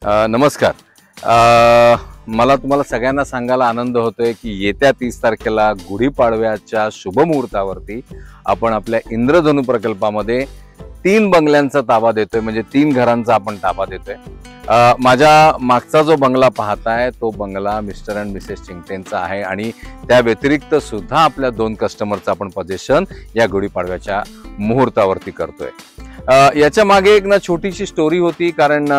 नमस्कार. मला तुम्हाला सगळ्यांना सांगायला आनंद होतोय की येत्या 30 तारखेला गुढीपाडव्याच्या शुभमुहूर्तावरती आपण आपल्या इंद्रधनु प्रकल्पामध्ये 3 बंगल्यांचा ताबा देतोय, म्हणजे 3 घरांचा आपण ताबा देतोय. माझ्या मागचा जो बंगला पाहताय तो बंगला मिस्टर अँड मिसेस चिंगटेंचा आहे आणि त्या व्यतिरिक्त सुद्धा आपल्या 2 कस्टमरचं आपण पोझिशन या गुढीपाडव्याच्या मुहूर्तावरती करतोय. याच्या मागे एक ना छोटीशी स्टोरी होती, कारण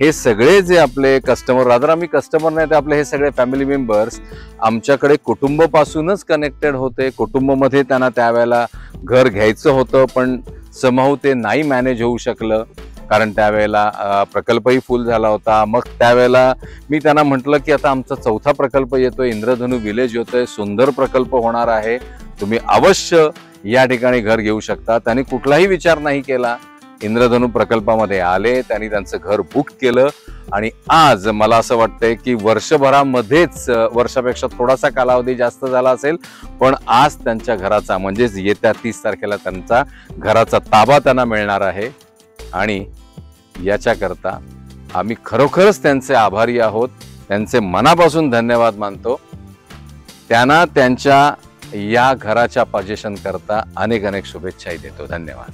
हे सगळे जे आपले कस्टमर, रादर आम्ही कस्टमर नाही तर आपले हे सगळे फॅमिली मेंबर्स आमच्याकडे कुटुंबापासूनच कनेक्टेड होते. कुटुंबामध्ये त्यांना त्यावेळेला घर घ्यायचं होतं, पण समहाऊ ते नाही मॅनेज होऊ शकलं, कारण त्यावेळेला प्रकल्पही फुल झाला होता. मग त्यावेळेला मी त्यांना म्हटलं की आता आमचा 4था प्रकल्प येतोय, इंद्रधनु विलेज येतोय, सुंदर प्रकल्प होणार आहे, तुम्ही अवश्य या ठिकाणी घर घेऊ शकता. त्यांनी कुठलाही विचार नाही केला, इंद्रधनु प्रकल्पामध्ये आले, त्यांनी त्यांचं घर बुक केलं आणि आज मला असं वाटतंय की वर्षभरामध्येच, वर्षापेक्षा थोडासा कालावधी जास्त झाला असेल, पण आज त्यांच्या घराचा, म्हणजेच येत्या 30 तारखेला त्यांचा घराचा ताबा त्यांना मिळणार आहे. आणि याच्याकरता आम्ही खरोखरच त्यांचे आभारी आहोत, त्यांचे मनापासून धन्यवाद मानतो. त्यांना त्यांच्या या घराच्या पोझिशन करता अनेक शुभेच्छाही देतो. धन्यवाद.